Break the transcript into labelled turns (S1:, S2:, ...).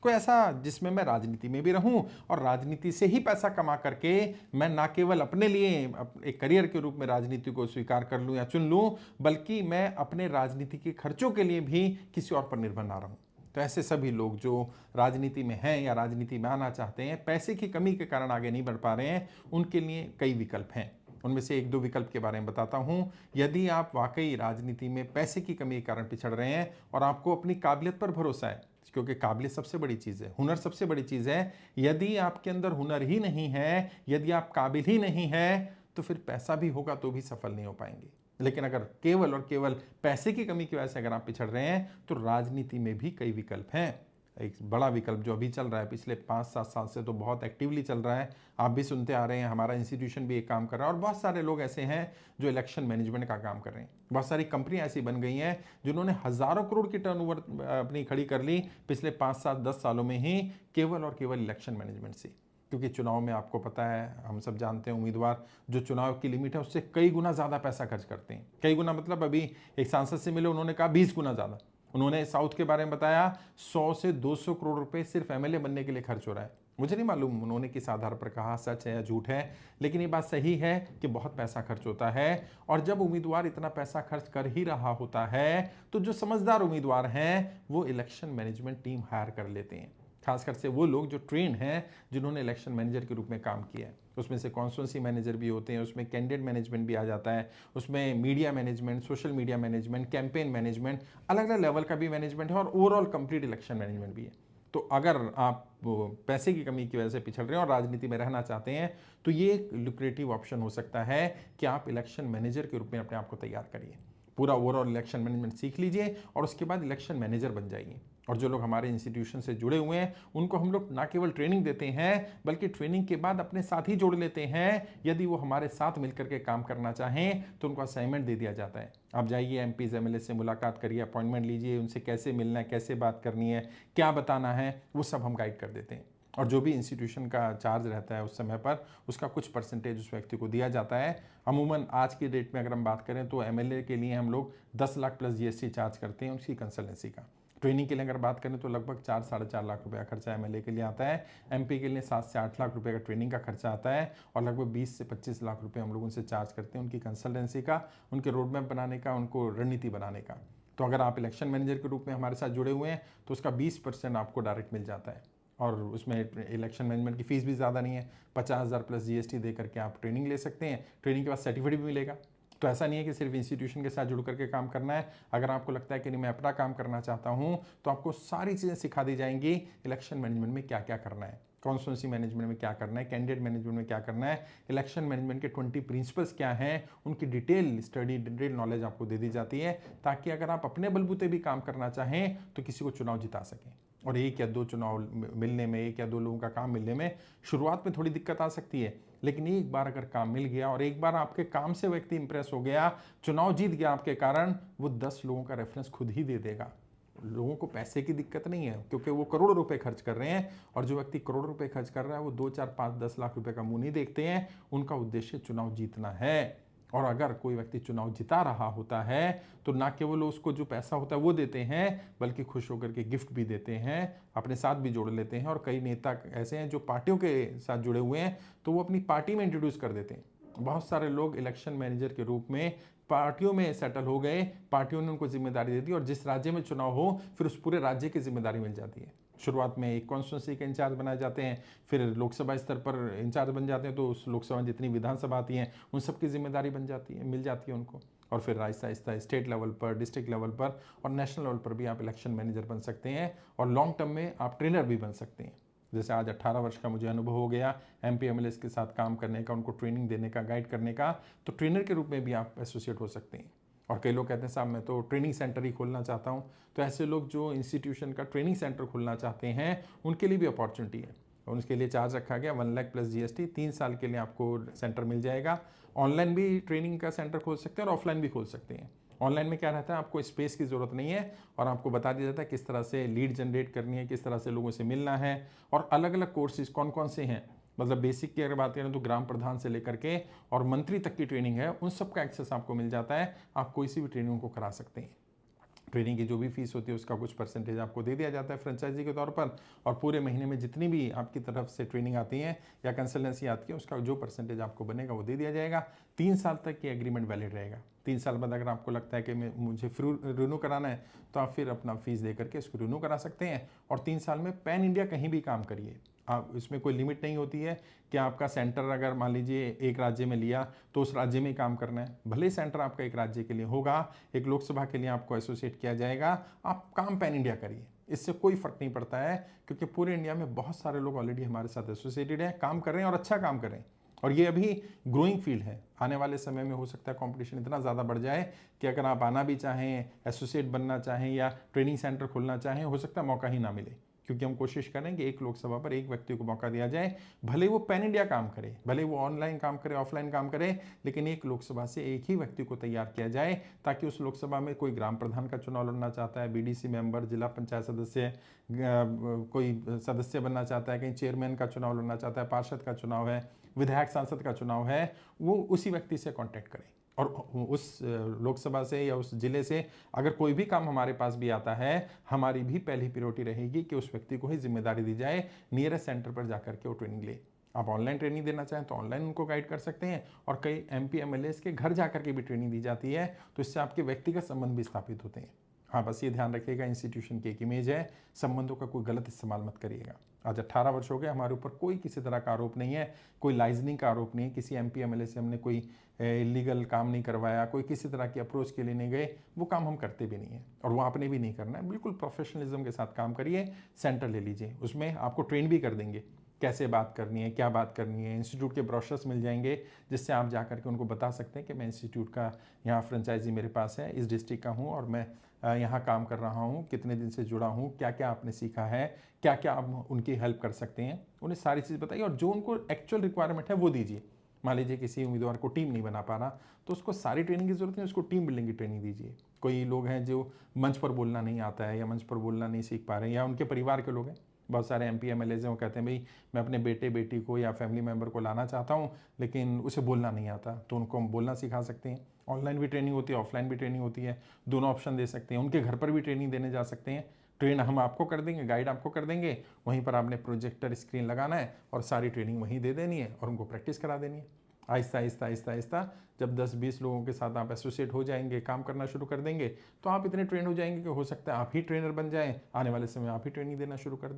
S1: कोई ऐसा जिसमें मैं राजनीति में भी रहूं और राजनीति से ही पैसा कमा करके मैं ना केवल अपने लिए एक करियर के रूप में राजनीति को स्वीकार कर लूं या चुन लूं, बल्कि मैं अपने राजनीति के खर्चों के लिए भी किसी और पर निर्भर ना रहूं। तो ऐसे सभी लोग जो राजनीति में हैं या राजनीति में आना चाहते हैं, पैसे की कमी के कारण आगे नहीं बढ़ पा रहे हैं, उनके लिए कई विकल्प हैं। उनमें से एक दो विकल्प के बारे में बताता हूं। यदि आप वाकई राजनीति में पैसे की कमी के कारण पिछड़ रहे हैं और आपको अपनी काबिलियत पर भरोसा है, क्योंकि काबिलियत सबसे बड़ी चीज़ है, हुनर सबसे बड़ी चीज़ है। यदि आपके अंदर हुनर ही नहीं है, यदि आप काबिल ही नहीं है, तो फिर पैसा भी होगा तो भी सफल नहीं हो पाएंगे। लेकिन अगर केवल और केवल पैसे की कमी की वजह से अगर आप पिछड़ रहे हैं, तो राजनीति में भी कई विकल्प हैं। एक बड़ा विकल्प जो अभी चल रहा है, पिछले 5-7 साल से तो बहुत एक्टिवली चल रहा है, आप भी सुनते आ रहे हैं, हमारा इंस्टीट्यूशन भी एक काम कर रहा है और बहुत सारे लोग ऐसे हैं जो इलेक्शन मैनेजमेंट का काम कर रहे हैं। बहुत सारी कंपनियां ऐसी बन गई हैं जिन्होंने हजारों करोड़ की टर्नओवर अपनी खड़ी कर ली पिछले 5-7-10 सालों में ही, केवल और केवल इलेक्शन मैनेजमेंट से। क्योंकि चुनाव में आपको पता है, हम सब जानते हैं, उम्मीदवार जो चुनाव की लिमिट है उससे कई गुना ज़्यादा पैसा खर्च करते हैं। कई गुना मतलब अभी एक सांसद से मिले, उन्होंने कहा 20 गुना ज़्यादा। उन्होंने साउथ के बारे में बताया 100 से 200 करोड़ रुपए सिर्फ एमएलए बनने के लिए खर्च हो रहा है। मुझे नहीं मालूम उन्होंने किस आधार पर कहा, सच है या झूठ है, लेकिन ये बात सही है कि बहुत पैसा खर्च होता है। और जब उम्मीदवार इतना पैसा खर्च कर ही रहा होता है, तो जो समझदार उम्मीदवार हैं वो इलेक्शन मैनेजमेंट टीम हायर कर लेते हैं। खासकर से वो लोग जो ट्रेन हैं, जिन्होंने इलेक्शन मैनेजर के रूप में काम किया है। उसमें से कॉन्स्टिट्यूंसी मैनेजर भी होते हैं, उसमें कैंडिडेट मैनेजमेंट भी आ जाता है, उसमें media management, social media management, campaign management, अलग अलग लेवल का भी मैनेजमेंट है और ओवरऑल कंप्लीट इलेक्शन मैनेजमेंट भी है। तो अगर आप पैसे की कमी की वजह से पिछड़ रहे हैं और राजनीति में रहना चाहते हैं, तो ये एक लुक्रेटिव ऑप्शन हो सकता है कि आप इलेक्शन मैनेजर के रूप में अपने आप को तैयार करिए। पूरा ओवरऑल इलेक्शन मैनेजमेंट सीख लीजिए और उसके बाद इलेक्शन मैनेजर बन जाइए। और जो लोग हमारे इंस्टीट्यूशन से जुड़े हुए हैं, उनको हम लोग ना केवल ट्रेनिंग देते हैं, बल्कि ट्रेनिंग के बाद अपने साथ ही जोड़ लेते हैं। यदि वो हमारे साथ मिलकर के काम करना चाहें तो उनको असाइनमेंट दे दिया जाता है। आप जाइए एमपीज एमएलए से मुलाकात करिए, अपॉइंटमेंट लीजिए, उनसे कैसे मिलना है, कैसे बात करनी है, क्या बताना है, वो सब हम गाइड कर देते हैं। और जो भी इंस्टीट्यूशन का चार्ज रहता है उस समय पर, उसका कुछ परसेंटेज उस व्यक्ति को दिया जाता है। अमूमन आज की डेट में अगर हम बात करें तो एमएलए के लिए हम लोग 10 लाख प्लस जीएसटी चार्ज करते हैं उसकी कंसल्टेंसी का। ट्रेनिंग के लिए अगर बात करें तो लगभग 4-4.5 लाख रुपए का खर्चा एमएलए के लिए आता है। एमपी के लिए 7 से 8 लाख रुपए का ट्रेनिंग का खर्चा आता है और लगभग 20 से 25 लाख रुपए हम लोग उनसे चार्ज करते हैं उनकी कंसल्टेंसी का, उनके रोड मैप बनाने का, उनको रणनीति बनाने का। तो अगर आप इलेक्शन मैनेजर के रूप में हमारे साथ जुड़े हुए हैं तो उसका 20% आपको डायरेक्ट मिल जाता है। और उसमें इलेक्शन मैनेजमेंट की फीस भी ज़्यादा नहीं है, 50,000 प्लस जीएसटी दे करके आप ट्रेनिंग ले सकते हैं। ट्रेनिंग के बाद सर्टिफिकेट भी मिलेगा। तो ऐसा नहीं है कि सिर्फ इंस्टीट्यूशन के साथ जुड़ करके काम करना है। अगर आपको लगता है कि नहीं मैं अपना काम करना चाहता हूं, तो आपको सारी चीज़ें सिखा दी जाएंगी। इलेक्शन मैनेजमेंट में क्या क्या करना है, कॉन्स्टिट्यूंसी मैनेजमेंट में क्या करना है, कैंडिडेट मैनेजमेंट में क्या करना है, इलेक्शन मैनेजमेंट के 20 प्रिंसिपल्स क्या हैं, उनकी डिटेल स्टडी, डिटेल नॉलेज आपको दे दी जाती है, ताकि अगर आप अपने बलबूते भी काम करना चाहें तो किसी को चुनाव जिता सकें। और एक या दो चुनाव मिलने में, एक या दो लोगों का काम मिलने में शुरुआत में थोड़ी दिक्कत आ सकती है, लेकिन एक बार अगर काम मिल गया और एक बार आपके काम से व्यक्ति इंप्रेस हो गया, चुनाव जीत गया आपके कारण, वो 10 लोगों का रेफरेंस खुद ही दे देगा। लोगों को पैसे की दिक्कत नहीं है, क्योंकि वो करोड़ों रुपए खर्च कर रहे हैं। और जो व्यक्ति करोड़ रुपए खर्च कर रहा है वो 2, 4, 5, 10 लाख रुपए का मुंह नहीं देखते हैं। उनका उद्देश्य चुनाव जीतना है। और अगर कोई व्यक्ति चुनाव जिता रहा होता है तो ना केवल उसको जो पैसा होता है वो देते हैं, बल्कि खुश होकर के गिफ्ट भी देते हैं, अपने साथ भी जोड़ लेते हैं। और कई नेता ऐसे हैं जो पार्टियों के साथ जुड़े हुए हैं, तो वो अपनी पार्टी में इंट्रोड्यूस कर देते हैं। बहुत सारे लोग इलेक्शन मैनेजर के रूप में पार्टियों में सेटल हो गए, पार्टियों ने उनको जिम्मेदारी दे दी और जिस राज्य में चुनाव हो फिर उस पूरे राज्य की जिम्मेदारी मिल जाती है। शुरुआत में एक कॉन्स्टिट्यूंसी के इंचार्ज बनाए जाते हैं, फिर लोकसभा स्तर पर इंचार्ज बन जाते हैं, तो उस लोकसभा में जितनी विधानसभा आती हैं उन सबकी जिम्मेदारी बन जाती है, मिल जाती है उनको। और फिर आहिस्ता आहिस्ता स्टेट लेवल पर, डिस्ट्रिक्ट लेवल पर और नेशनल लेवल पर भी आप इलेक्शन मैनेजर बन सकते हैं और लॉन्ग टर्म में आप ट्रेनर भी बन सकते हैं। जैसे आज 18 वर्ष का मुझे अनुभव हो गया एमपी एमएलएस के साथ काम करने का, उनको ट्रेनिंग देने का, गाइड करने का, तो ट्रेनर के रूप में भी आप एसोसिएट हो सकते हैं। और कई लोग कहते हैं साहब मैं तो ट्रेनिंग सेंटर ही खोलना चाहता हूँ, तो ऐसे लोग जो इंस्टीट्यूशन का ट्रेनिंग सेंटर खोलना चाहते हैं उनके लिए भी अपॉर्चुनिटी है। और उसके लिए चार्ज रखा गया 1 लाख प्लस जीएसटी, 3 साल के लिए आपको सेंटर मिल जाएगा। ऑनलाइन भी ट्रेनिंग का सेंटर खोल सकते हैं और ऑफलाइन भी खोल सकते हैं। ऑनलाइन में क्या रहता है, आपको स्पेस की ज़रूरत नहीं है और आपको बता दिया जाता है किस तरह से लीड जनरेट करनी है, किस तरह से लोगों से मिलना है और अलग अलग कोर्सेज कौन कौन से हैं। मतलब बेसिक की अगर बात करें तो ग्राम प्रधान से लेकर के और मंत्री तक की ट्रेनिंग है, उन सब का एक्सेस आपको मिल जाता है। आप कोई सी भी ट्रेनिंग को करा सकते हैं। ट्रेनिंग की जो भी फीस होती है उसका कुछ परसेंटेज आपको दे दिया जाता है फ्रेंचाइजी के तौर पर, और पूरे महीने में जितनी भी आपकी तरफ से ट्रेनिंग आती है या कंसल्टेंसी आती है उसका जो परसेंटेज आपको बनेगा वो दे दिया जाएगा। 3 साल तक ये एग्रीमेंट वैलिड रहेगा। 3 साल बाद अगर आपको लगता है कि मुझे रिन्यू कराना है तो आप फिर अपना फीस दे करके इसको रिन्यू करा सकते हैं। और 3 साल में पैन इंडिया कहीं भी काम करिए, आप इसमें कोई लिमिट नहीं होती है कि आपका सेंटर अगर मान लीजिए एक राज्य में लिया तो उस राज्य में ही काम करना है। भले ही सेंटर आपका एक राज्य के लिए होगा, एक लोकसभा के लिए आपको एसोसिएट किया जाएगा, आप काम पैन इंडिया करिए, इससे कोई फर्क नहीं पड़ता है, क्योंकि पूरे इंडिया में बहुत सारे लोग ऑलरेडी हमारे साथ एसोसिएटेड हैं, काम कर रहे हैं और अच्छा काम कर रहे हैं। और ये अभी ग्रोइंग फील्ड है। आने वाले समय में हो सकता है कंपटीशन इतना ज़्यादा बढ़ जाए कि अगर आप आना भी चाहें, एसोसिएट बनना चाहें या ट्रेनिंग सेंटर खोलना चाहें, हो सकता है मौका ही ना मिले, क्योंकि हम कोशिश करें कि एक लोकसभा पर एक व्यक्ति को मौका दिया जाए, भले वो पैन इंडिया काम करे, भले वो ऑनलाइन काम करे, ऑफलाइन काम करे, लेकिन एक लोकसभा से एक ही व्यक्ति को तैयार किया जाए, ताकि उस लोकसभा में कोई ग्राम प्रधान का चुनाव लड़ना चाहता है, बीडीसी मेंबर, जिला पंचायत सदस्य, कोई सदस्य बनना चाहता है, कहीं चेयरमैन का चुनाव लड़ना चाहता है, पार्षद का चुनाव है, विधायक सांसद का चुनाव है, वो उसी व्यक्ति से कांटेक्ट करें। और उस लोकसभा से या उस जिले से अगर कोई भी काम हमारे पास भी आता है, हमारी भी पहली प्रायोरिटी रहेगी कि उस व्यक्ति को ही जिम्मेदारी दी जाए नियरेस्ट सेंटर पर जाकर के वो ट्रेनिंग ले। आप ऑनलाइन ट्रेनिंग देना चाहें तो ऑनलाइन उनको गाइड कर सकते हैं, और कई एमपी एमएलए के घर जाकर के भी ट्रेनिंग दी जाती है, तो इससे आपके व्यक्तिगत संबंध भी स्थापित होते हैं। हाँ, बस ये ध्यान रखिएगा, इंस्टीट्यूशन की एक इमेज है, संबंधों का कोई गलत इस्तेमाल मत करिएगा। आज 18 वर्ष हो गए, हमारे ऊपर कोई किसी तरह का आरोप नहीं है, कोई लाइजनिंग का आरोप नहीं है, किसी एमपी एमएलए से हमने कोई इलीगल काम नहीं करवाया, कोई किसी तरह की अप्रोच के लिए नहीं गए, वो काम हम करते भी नहीं है और वो आपने भी नहीं करना है। बिल्कुल प्रोफेशनलिज्म के साथ काम करिए, सेंटर ले लीजिए, उसमें आपको ट्रेन भी कर देंगे कैसे बात करनी है, क्या बात करनी है। इंस्टीट्यूट के ब्रोशर्स मिल जाएंगे जिससे आप जाकर के उनको बता सकते हैं कि मैं इंस्टीट्यूट का यहाँ फ्रेंचाइजी मेरे पास है, इस डिस्ट्रिक्ट का हूँ और मैं यहाँ काम कर रहा हूँ, कितने दिन से जुड़ा हूँ, क्या क्या आपने सीखा है, क्या क्या आप उनकी हेल्प कर सकते हैं, उन्हें सारी चीज़ बताइए और जो उनको एक्चुअल रिक्वायरमेंट है वो दीजिए। मान लीजिए किसी उम्मीदवार को टीम नहीं बना पा रहा तो उसको सारी ट्रेनिंग की जरूरत नहीं, उसको टीम बिल्डिंग की ट्रेनिंग दीजिए। कोई लोग हैं जो मंच पर बोलना नहीं आता है या मंच पर बोलना नहीं सीख पा रहे हैं, या उनके परिवार के लोग हैं, बहुत सारे एमपी एमएलए हैं, वो कहते हैं भाई मैं अपने बेटे बेटी को या फैमिली मेम्बर को लाना चाहता हूँ लेकिन उसे बोलना नहीं आता, तो उनको हम बोलना सिखा सकते हैं। ऑनलाइन भी ट्रेनिंग होती है, ऑफलाइन भी ट्रेनिंग होती है, दोनों ऑप्शन दे सकते हैं। उनके घर पर भी ट्रेनिंग देने जा सकते हैं, ट्रेन हम आपको कर देंगे, गाइड आपको कर देंगे, वहीं पर आपने प्रोजेक्टर स्क्रीन लगाना है और सारी ट्रेनिंग वहीं दे देनी है और उनको प्रैक्टिस करा देनी है। आहिस्ता आहिस्ता आहिस्ता आहिस्ता जब 10-20 लोगों के साथ आप एसोसिएट हो जाएंगे, काम करना शुरू कर देंगे, तो आप इतने ट्रेन हो जाएंगे कि हो सकता है आप ही ट्रेनर बन जाएं, आने वाले समय आप ही ट्रेनिंग देना शुरू कर दें।